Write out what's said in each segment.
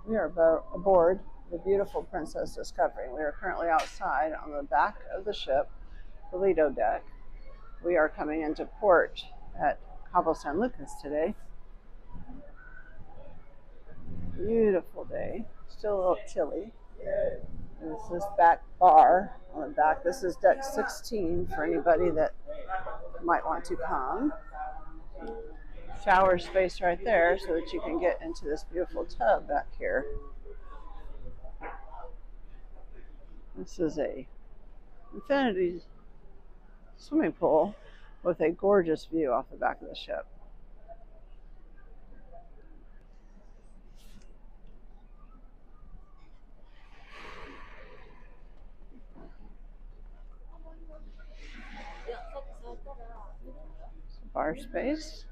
We are aboard the beautiful Princess Discovery. We are currently outside on the back of the ship, the Lido deck. We are coming into port at Cabo San Lucas today. Beautiful day. Still a little chilly. There's this back bar on the back. This is deck 16 for anybody that might want to come. Shower space right there so that you can get into this beautiful tub back here. This is a infinity swimming pool with a gorgeous view off the back of the ship. Bar space.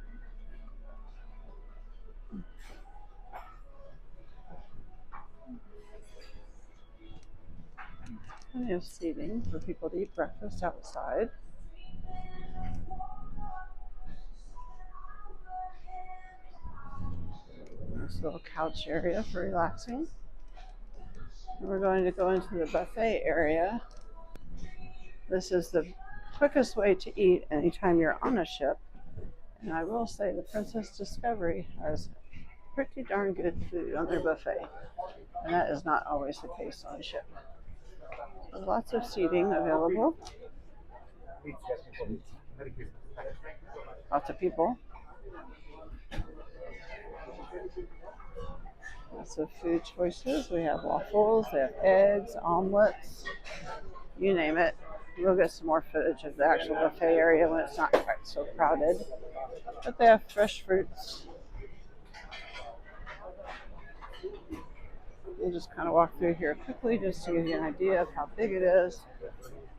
Plenty of seating for people to eat breakfast outside. Nice little couch area for relaxing. And we're going to go into the buffet area. This is the quickest way to eat anytime you're on a ship. And I will say the Princess Discovery has pretty darn good food on their buffet. And that is not always the case on a ship. There's lots of seating available. Lots of people. Lots of food choices. We have waffles, they have eggs, omelets, you name it. We'll get some more footage of the actual buffet area when it's not quite so crowded. But they have fresh fruits. We'll just kind of walk through here quickly just to give you an idea of how big it is.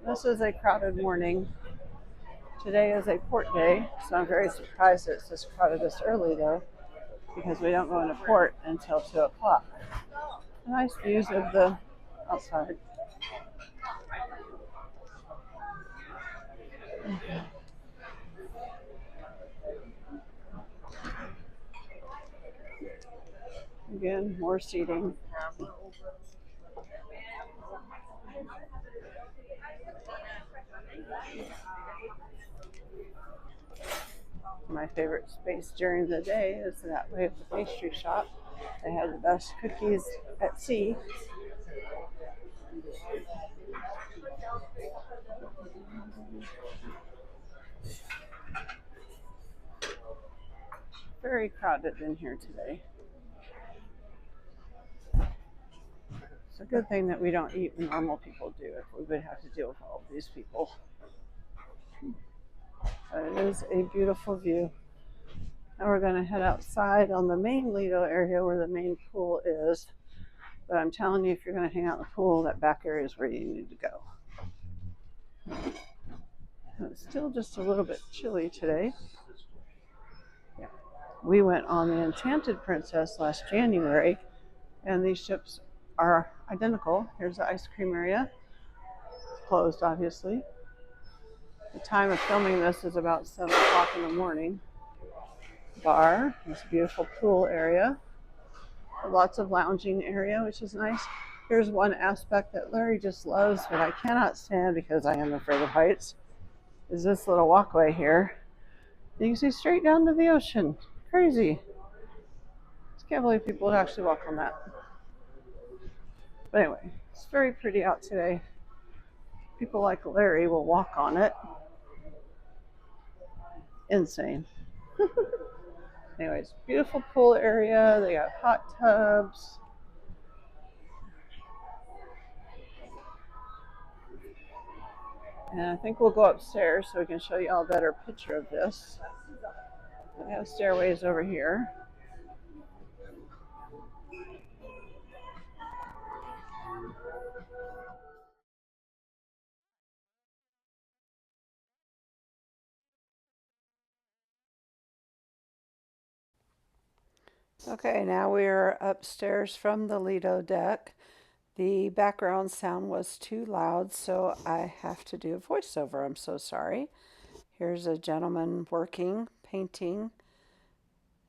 This is a crowded morning. Today is a port day, so I'm very surprised it's this crowded this early though, because we don't go into port until 2 o'clock. Nice views of the outside. Again, more seating. My favorite space during the day is that way at the pastry shop. They have the best cookies at sea. Very crowded in here today. It's a good thing that we don't eat what normal people do if we would have to deal with all of these people. But it is a beautiful view. Now we're going to head outside on the main Lido area where the main pool is. But I'm telling you, if you're going to hang out in the pool, that back area is where you need to go. It's still just a little bit chilly today. Yeah. We went on the Enchanted Princess last January, and these ships are identical. Here's the ice cream area. It's closed, obviously. The time of filming this is about 7 o'clock in the morning. Bar, this beautiful pool area. Lots of lounging area, which is nice. Here's one aspect that Larry just loves, but I cannot stand because I am afraid of heights, is this little walkway here. You can see straight down to the ocean. Crazy. I can't believe people would actually walk on that. But anyway, it's very pretty out today. People like Larry will walk on it. Insane. Anyways, beautiful pool area. They got hot tubs. And I think we'll go upstairs so we can show you all a better picture of this. We have stairways over here. Okay, now we are upstairs from the Lido deck. The background sound was too loud, so I have to do a voiceover. I'm so sorry. Here's a gentleman working, painting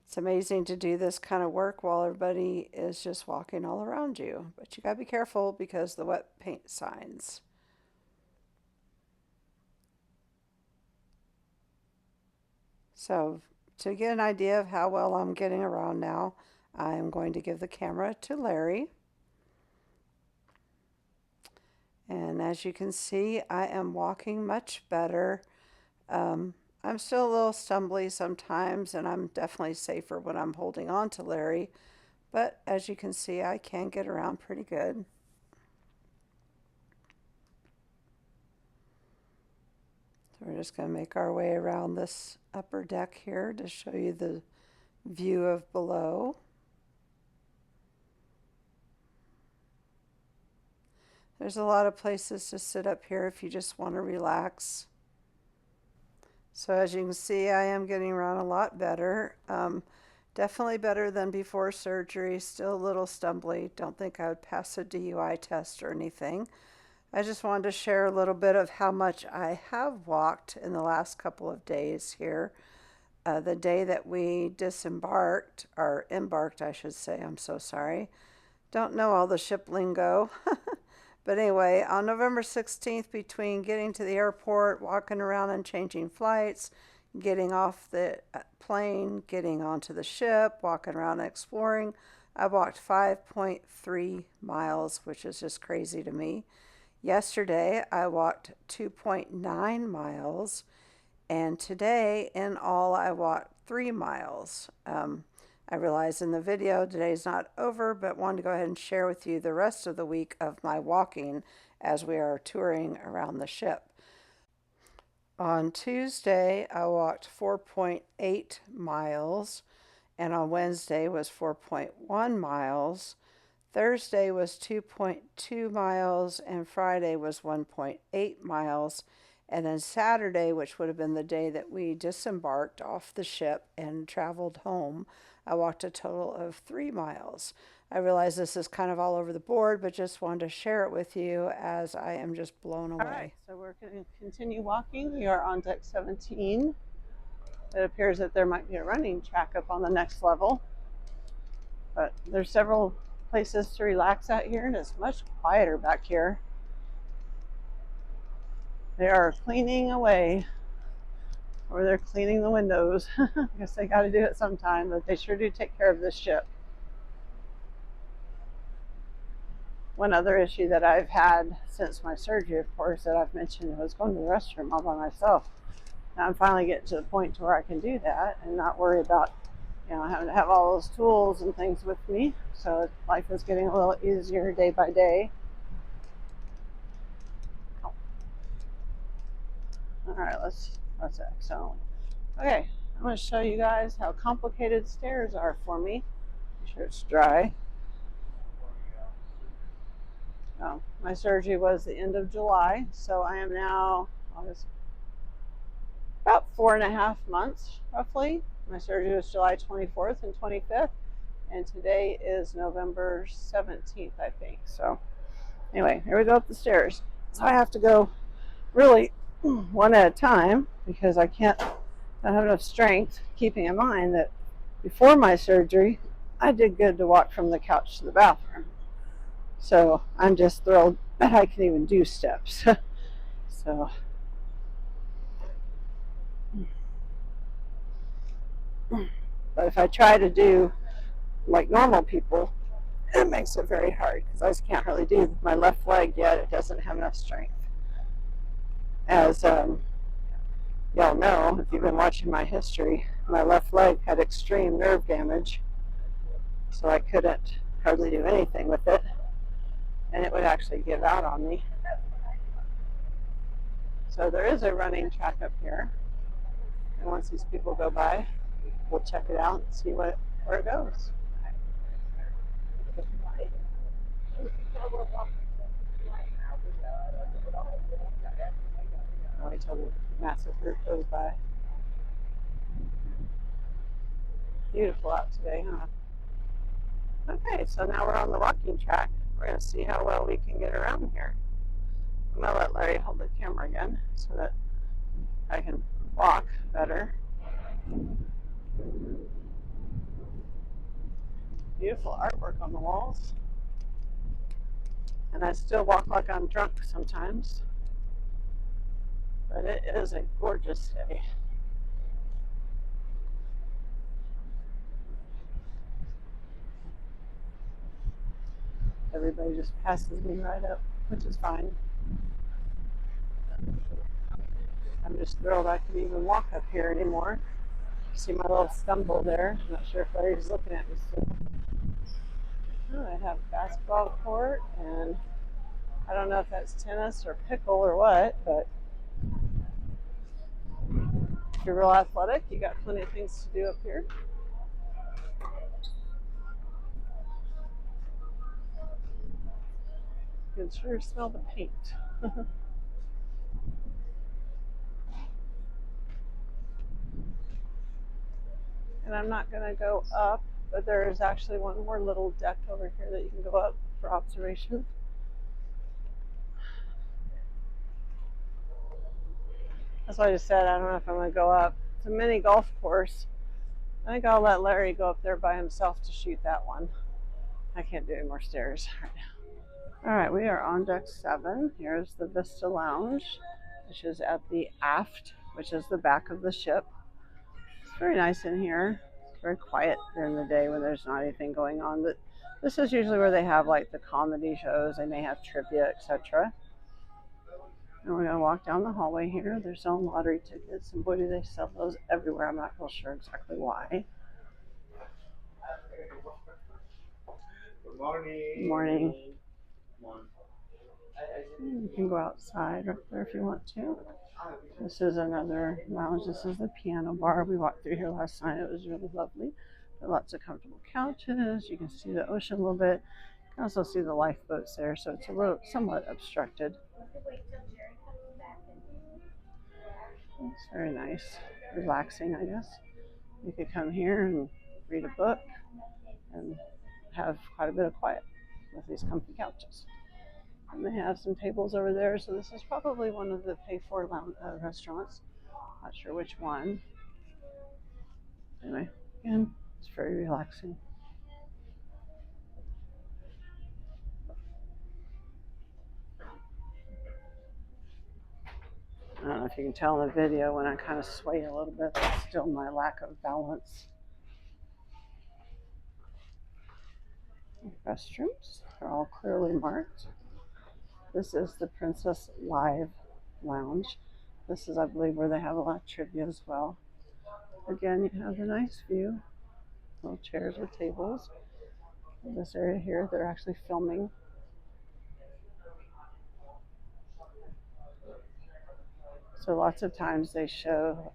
It's amazing to do this kind of work while everybody is just walking all around you. But you gotta be careful because the wet paint signs. So to get an idea of how well I'm getting around now, I'm going to give the camera to Larry. And as you can see, I am walking much better. I'm still a little stumbly sometimes, and I'm definitely safer when I'm holding on to Larry. But as you can see, I can get around pretty good. So we're just going to make our way around this upper deck here to show you the view of below. There's a lot of places to sit up here if you just want to relax. So as you can see, I am getting around a lot better. Definitely better than before surgery. Still a little stumbly. Don't think I would pass a DUI test or anything. I just wanted to share a little bit of how much I have walked in the last couple of days here. The day that we disembarked, or embarked, I should say, I'm so sorry. Don't know all the ship lingo. But anyway, on November 16th, between getting to the airport, walking around and changing flights, getting off the plane, getting onto the ship, walking around and exploring, I walked 5.3 miles, which is just crazy to me. Yesterday, I walked 2.9 miles, and today, in all, I walked 3 miles. I realize in the video today's not over, but wanted to go ahead and share with you the rest of the week of my walking as we are touring around the ship. On Tuesday, I walked 4.8 miles, and on Wednesday was 4.1 miles. Thursday was 2.2 miles, and Friday was 1.8 miles. And then Saturday, which would have been the day that we disembarked off the ship and traveled home, I walked a total of 3 miles. I realize this is kind of all over the board, but just wanted to share it with you as I am just blown away. All right, so we're going to continue walking. We are on deck 17. It appears that there might be a running track up on the next level, but there's several places to relax out here, and it's much quieter back here. They are cleaning away, or they're cleaning the windows. I guess they got to do it sometime, but they sure do take care of this ship. One other issue that I've had since my surgery, of course, that I've mentioned was going to the restroom all by myself. Now I'm finally getting to the point to where I can do that and not worry about, having to have all those tools and things with me. So life is getting a little easier day by day. All right, that's excellent. Okay, I'm going to show you guys how complicated stairs are for me. Make sure it's dry. My surgery was the end of July, so I am now about 4.5 months, roughly. My surgery was July 24th and 25th, and today is November 17th, I think. So anyway, here we go up the stairs. So I have to go really one at a time because I don't have enough strength, keeping in mind that before my surgery, I did good to walk from the couch to the bathroom. So I'm just thrilled that I can even do steps. So but if I try to do like normal people, it makes it very hard because I just can't really do my left leg yet. It doesn't have enough strength. As y'all know, if you've been watching my history, my left leg had extreme nerve damage, so I couldn't hardly do anything with it, and it would actually give out on me. So there is a running track up here, and once these people go by, we'll check it out and see where it goes. Wait till the massive group goes by. Beautiful out today, huh? Okay, so now we're on the walking track. We're going to see how well we can get around here. I'm going to let Larry hold the camera again so that I can walk better. beautiful artwork on the walls. And I still walk like I'm drunk sometimes. But it is a gorgeous day. Everybody just passes me right up, which is fine. I'm just thrilled I can even walk up here anymore. See my little stumble there. I'm not sure if Larry's looking at me still. Oh, I have a basketball court, and I don't know if that's tennis or pickle or what, but if you're real athletic, you got plenty of things to do up here. You can sure smell the paint. And I'm not going to go up, but there is actually one more little deck over here that you can go up for observation. That's why I just said I don't know if I'm going to go up. It's a mini golf course. I think I'll let Larry go up there by himself to shoot that one. I can't do any more stairs right now. All right, we are on deck 7. Here's the Vista Lounge, which is at the aft, which is the back of the ship. It's very nice in here. It's very quiet during the day when there's not anything going on. But this is usually where they have like the comedy shows. They may have trivia, etc. And we're going to walk down the hallway here. They're selling lottery tickets, and boy, do they sell those everywhere. I'm not real sure exactly why. Good morning. Good morning. You can go outside right there if you want to. This is another lounge. This is the piano bar. We walked through here last night. It was really lovely. There are lots of comfortable couches. You can see the ocean a little bit. You can also see the lifeboats there, so it's a little somewhat obstructed. It's very nice, relaxing, I guess. You could come here and read a book and have quite a bit of quiet with these comfy couches. And they have some tables over there, so this is probably one of the pay-for restaurants. Not sure which one. Anyway, again, it's very relaxing. I don't know if you can tell in the video when I kind of sway a little bit, that's still my lack of balance. Restrooms are all clearly marked. This is the Princess Live Lounge. This is, I believe, where they have a lot of trivia as well. Again, you have a nice view. Little chairs with tables. In this area here, they're actually filming. So lots of times they show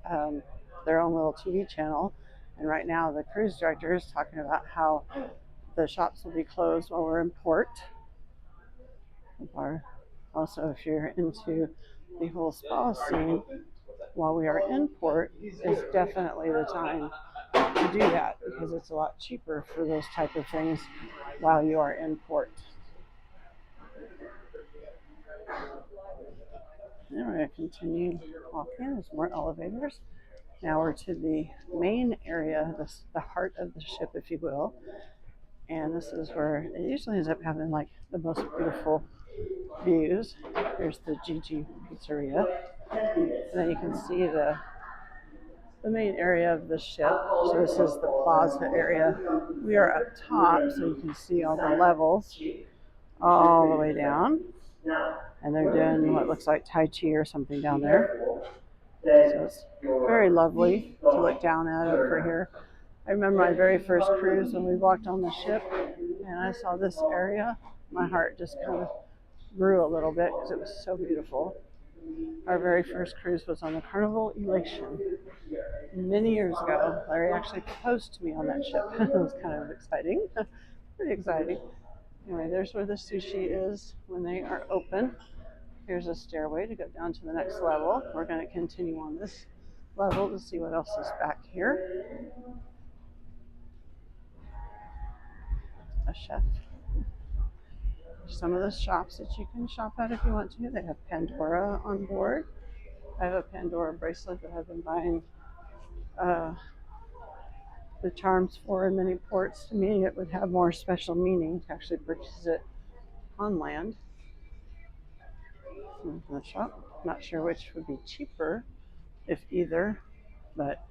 their own little TV channel. And right now the cruise director is talking about how the shops will be closed while we're in port. Or also, if you're into the whole spa scene, while we are in port is definitely the time to do that because it's a lot cheaper for those type of things while you are in port. Now we're going to continue walking. There's more elevators. Now we're to the main area, the heart of the ship, if you will. And this is where it usually ends up having like the most beautiful views. Here's the Gigi Pizzeria. And then you can see the main area of the ship. So this is the plaza area. We are up top, so you can see all the levels all the way down. And they're doing what looks like Tai Chi or something down there. So it's very lovely to look down at over here. I remember my very first cruise when we walked on the ship and I saw this area. My heart just kind of grew a little bit because it was so beautiful. Our very first cruise was on the Carnival Elation many years ago. Larry actually proposed to me on that ship. It was kind of exciting, pretty exciting. Anyway, there's where the sushi is when they are open. Here's a stairway to go down to the next level. We're going to continue on this level to see what else is back here. A chef. Some of the shops that you can shop at if you want to. They have Pandora on board. I have a Pandora bracelet that I've been buying the charms for in many ports. To me, it would have more special meaning to actually purchase it on land. In the shop. Not sure which would be cheaper, if either, but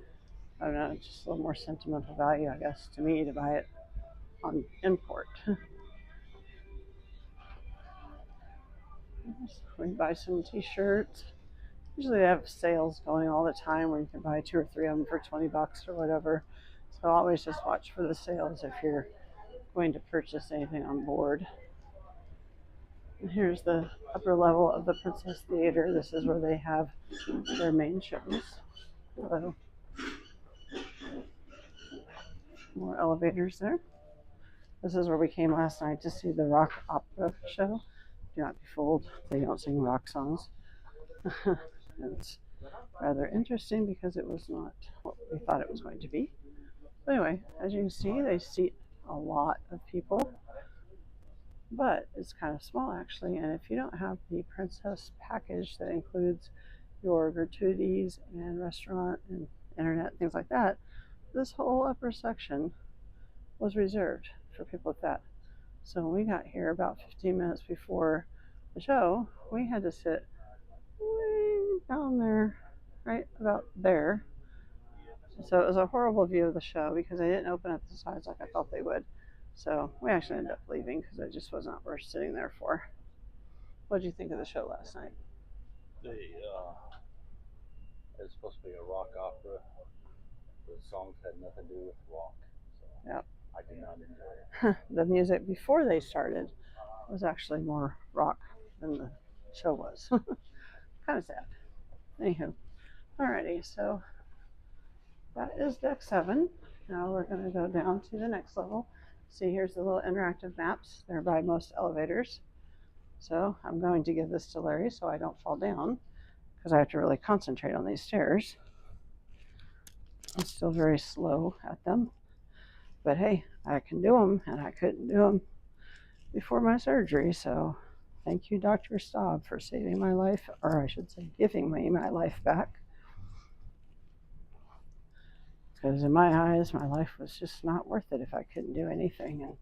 I don't know, it's just a little more sentimental value, I guess, to me to buy it on import. We can buy some t-shirts. Usually they have sales going all the time where you can buy 2 or 3 of them for $20 or whatever. So always just watch for the sales if you're going to purchase anything on board. And here's the upper level of the Princess Theater. This is where they have their main shows. Hello. More elevators there. This is where we came last night to see the rock opera show. Do not be fooled, they don't sing rock songs. It's rather interesting because it was not what we thought it was going to be. But anyway, as you can see, they seat a lot of people, but it's kind of small actually. And if you don't have the Princess package that includes your gratuities and restaurant and internet, things like that, this whole upper section was reserved for people with that. So when we got here about 15 minutes before the show, we had to sit way down there, right about there. So it was a horrible view of the show because they didn't open at the sides like I thought they would. So we actually ended up leaving because it just was not worth sitting there for. What did you think of the show last night? It's supposed to be a rock opera. The songs had nothing to do with rock. So yep. I did not enjoy it. The music before they started was actually more rock than the show was. Kind of sad. Anywho, alrighty, so that is deck 7. Now we're going to go down to the next level. See, here's the little interactive maps. They're by most elevators. So I'm going to give this to Larry so I don't fall down because I have to really concentrate on these stairs. I'm still very slow at them. But hey, I can do them, and I couldn't do them before my surgery. So thank you, Dr. Staub, for saving my life, or I should say giving me my life back. Because in my eyes, my life was just not worth it if I couldn't do anything. And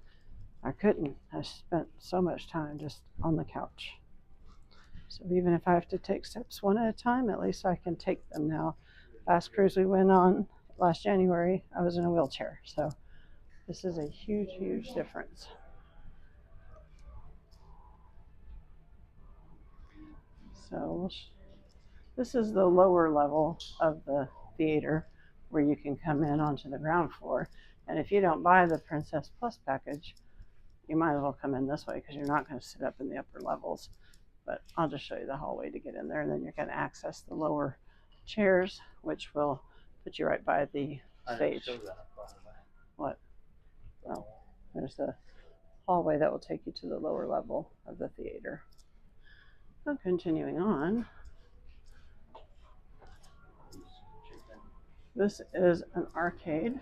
I couldn't. I spent so much time just on the couch. So even if I have to take steps one at a time, at least I can take them now. Last cruise we went on last January, I was in a wheelchair. So this is a huge, huge difference. So this is the lower level of the theater where you can come in onto the ground floor. And if you don't buy the Princess Plus package, you might as well come in this way because you're not going to sit up in the upper levels. But I'll just show you the hallway to get in there, and then you're going to access the lower chairs, which will put you right by the stage. What? Well, there's the hallway that will take you to the lower level of the theater. Now continuing on, this is an arcade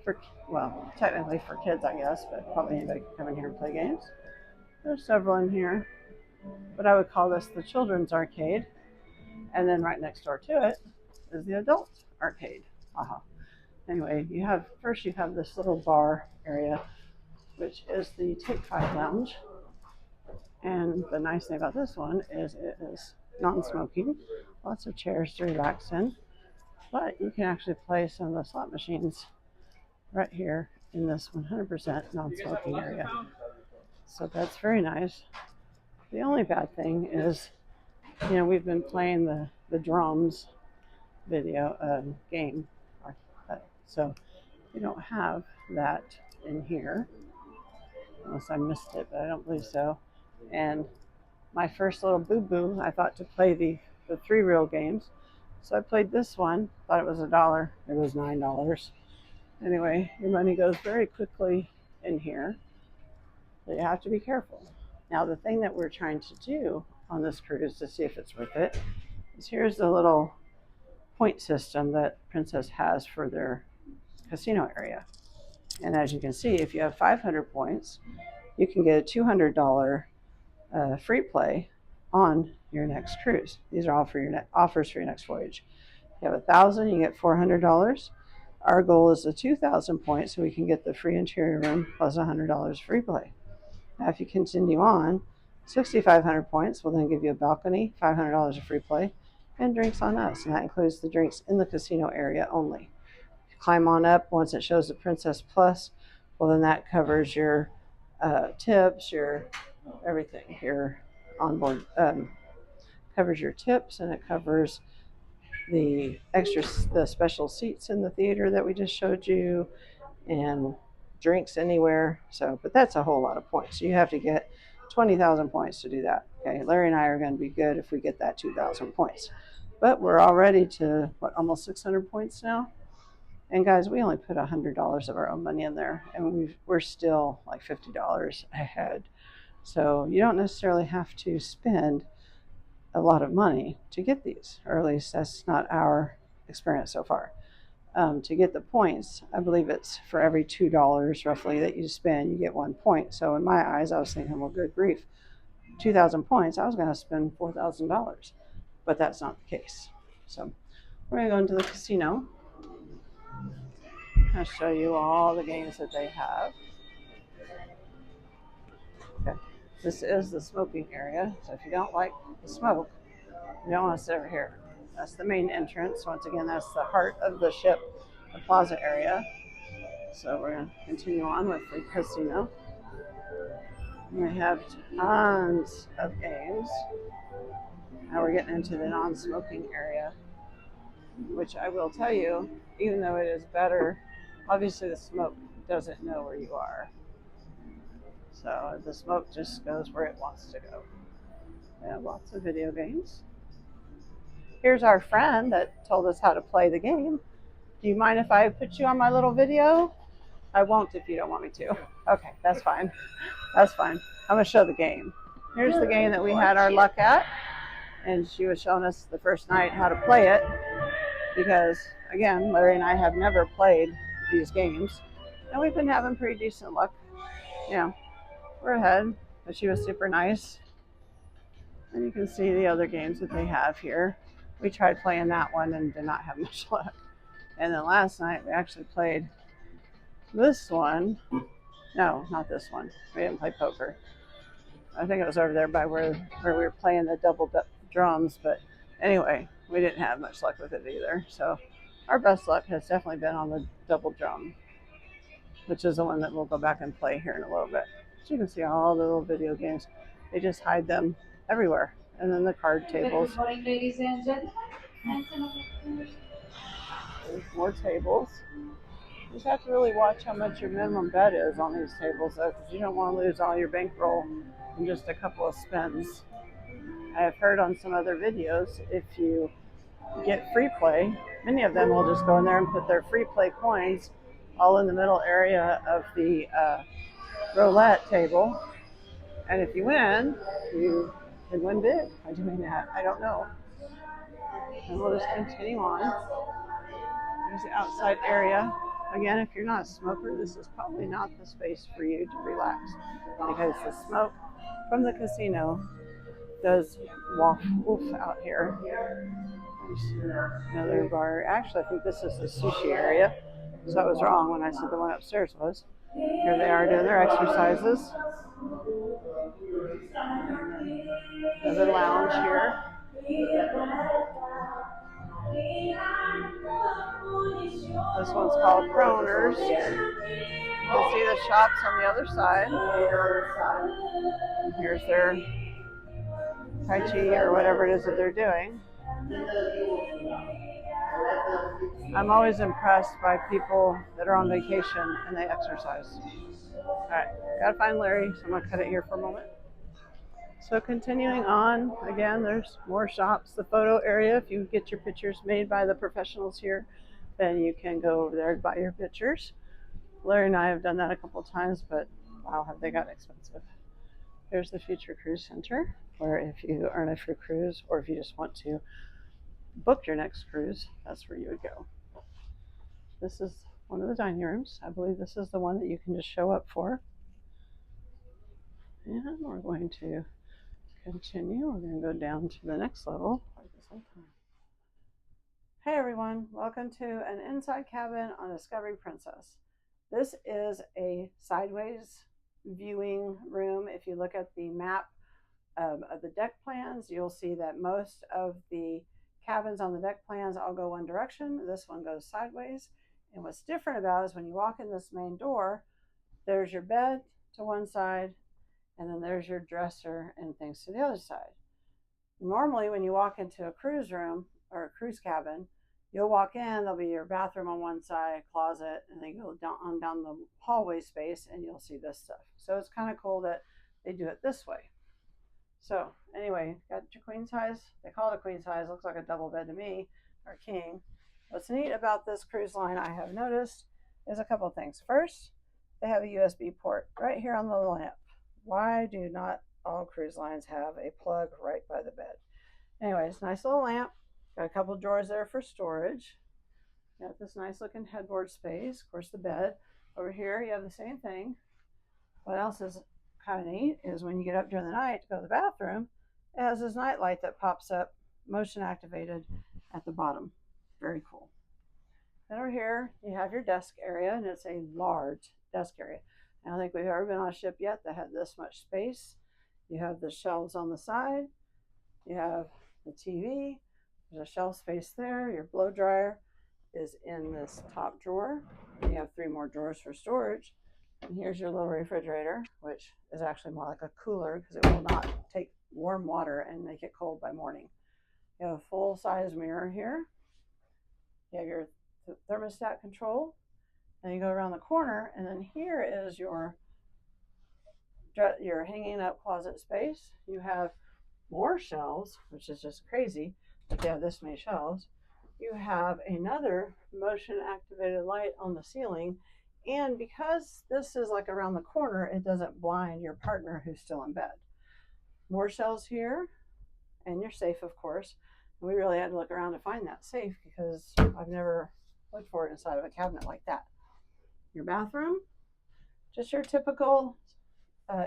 for, well, technically for kids, I guess, but probably anybody can come in here and play games. There's several in here, but I would call this the children's arcade. And then right next door to it is the adult arcade. Anyway, you have this little bar area, which is the Take 5 lounge. And the nice thing about this one is it is non-smoking, lots of chairs to relax in, but you can actually play some of the slot machines right here in this 100% non-smoking area. So that's very nice. The only bad thing is, we've been playing the drums video game, so we don't have that in here, unless I missed it, but I don't believe so. And my first little boo-boo, I thought to play the 3-reel games. So I played this one, thought it was $1. It was $9. Anyway, your money goes very quickly in here. So you have to be careful. Now, the thing that we're trying to do on this cruise to see if it's worth it is here's the little point system that Princess has for their casino area. And as you can see, if you have 500 points, you can get a $200 free play on your next cruise. These are all for your offers for your next voyage. If you have 1,000, you get $400. Our goal is the 2,000 points so we can get the free interior room plus $100 free play. Now, if you continue on, 6,500 points will then give you a balcony, $500 of free play, and drinks on us. And that includes the drinks in the casino area only. If you climb on up, once it shows the Princess Plus, well, then that covers your tips, your everything, your onboard, covers your tips, and it covers the special seats in the theater that we just showed you, and drinks anywhere. So, but that's a whole lot of points. So you have to get 20,000 points to do that. Okay, Larry and I are going to be good if we get that 2,000 points. But we're already to almost 600 points now. And guys, we only put $100 of our own money in there, and we're still like $50 ahead. So you don't necessarily have to spend a lot of money to get these, or at least that's not our experience so far. To get the points, I believe it's for every $2 roughly that you spend, you get 1 point. So in my eyes, I was thinking, well, good grief, 2,000 points, I was going to spend $4,000, but that's not the case. So we're going to go into the casino. I'll show you all the games that they have. Okay, this is the smoking area. So if you don't like the smoke, you don't want to sit over here. That's the main entrance. Once again, that's the heart of the ship, the plaza area. So we're going to continue on with the casino. We have tons of games. Now we're getting into the non-smoking area, which I will tell you, even though it is better, obviously the smoke doesn't know where you are. So the smoke just goes where it wants to go. We have lots of video games. Here's our friend that told us how to play the game. Do you mind if I put you on my little video? I won't if you don't want me to. Okay, that's fine. That's fine. I'm going to show the game. Here's the game that we had our luck at. And she was showing us the first night how to play it. Because, again, Larry and I have never played these games. And we've been having pretty decent luck. You know, we're ahead. But she was super nice. And you can see the other games that they have here. We tried playing that one and did not have much luck. And then last night we actually played this one. No, not this one. We didn't play poker. I think it was over there by where we were playing the double drums. But anyway, we didn't have much luck with it either. So our best luck has definitely been on the double drum, which is the one that we'll go back and play here in a little bit. So you can see all the little video games. They just hide them everywhere. And then the card tables. Good morning, ladies and gentlemen. There's more tables. You just have to really watch how much your minimum bet is on these tables, though, because you don't want to lose all your bankroll in just a couple of spins. I have heard on some other videos, if you get free play, many of them will just go in there and put their free play coins all in the middle area of the roulette table. And if you win, you can win big by doing that. I don't know. And we'll just continue on. There's the outside area. Again, if you're not a smoker, this is probably not the space for you to relax, because the smoke from the casino does woof out here. There's another bar. Actually, I think this is the sushi area. So I was wrong when I said the one upstairs was. Here they are doing their exercises. Another lounge here. This one's called Kroners. You can see the shops on the other side. Here's their Tai Chi or whatever it is that they're doing. I'm always impressed by people that are on vacation and they exercise. All right, gotta find Larry, so I'm gonna cut it here for a moment. So continuing on, again, there's more shops. The photo area, if you get your pictures made by the professionals here, then you can go over there and buy your pictures. Larry and I have done that a couple of times, but wow, have they gotten expensive. Here's the Future Cruise Center, where if you earn a free cruise, or if you just want to book your next cruise, that's where you would go. This is one of the dining rooms. I believe this is the one that you can just show up for. And we're going to continue. We're going to go down to the next level. Hey everyone, welcome to an inside cabin on Discovery Princess. This is a sideways viewing room. If you look at the map of the deck plans, you'll see that most of the cabins on the deck plans all go one direction. This one goes sideways. And what's different about it is when you walk in this main door, there's your bed to one side, and then there's your dresser and things to the other side. Normally, when you walk into a cruise room or a cruise cabin, you'll walk in, there'll be your bathroom on one side, closet, and then go down the hallway space and you'll see this stuff. So it's kind of cool that they do it this way. So anyway, got your queen size. They call it a queen size. Looks like a double bed to me, or king. What's neat about this cruise line I have noticed is a couple of things. First, they have a USB port right here on the lamp. Why do not all cruise lines have a plug right by the bed? Anyways, nice little lamp. Got a couple drawers there for storage. Got this nice looking headboard space. Of course, the bed. Over here, you have the same thing. What else is kind of neat is when you get up during the night to go to the bathroom, it has this night light that pops up, motion activated at the bottom. Very cool. Then over here, you have your desk area, and it's a large desk area. I don't think we've ever been on a ship yet that had this much space. You have the shelves on the side. You have the TV. There's a shelf space there. Your blow dryer is in this top drawer. You have 3 more drawers for storage. And here's your little refrigerator, which is actually more like a cooler because it will not take warm water and make it cold by morning. You have a full-size mirror here. You have your thermostat control. And you go around the corner, and then here is your hanging up closet space. You have more shelves, which is just crazy that they have this many shelves. You have another motion activated light on the ceiling, and because this is like around the corner, it doesn't blind your partner who's still in bed. More shelves here, and your safe, of course. And we really had to look around to find that safe because I've never looked for it inside of a cabinet like that. Your bathroom, just your typical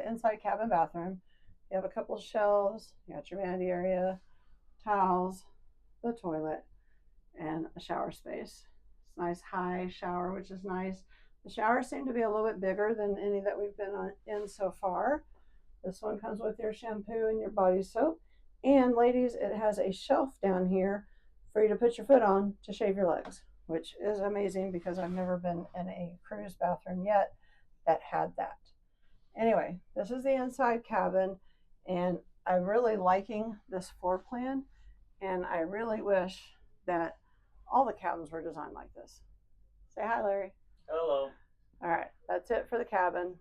inside cabin bathroom. You have a couple of shelves, you got your vanity area, towels, the toilet, and a shower space. It's a nice high shower, which is nice. The showers seem to be a little bit bigger than any that we've been in so far. This one comes with your shampoo and your body soap. And ladies, it has a shelf down here for you to put your foot on to shave your legs, which is amazing because I've never been in a cruise bathroom yet that had that. Anyway, this is the inside cabin, and I'm really liking this floor plan, and I really wish that all the cabins were designed like this. Say hi, Larry. Hello. All right, that's it for the cabin.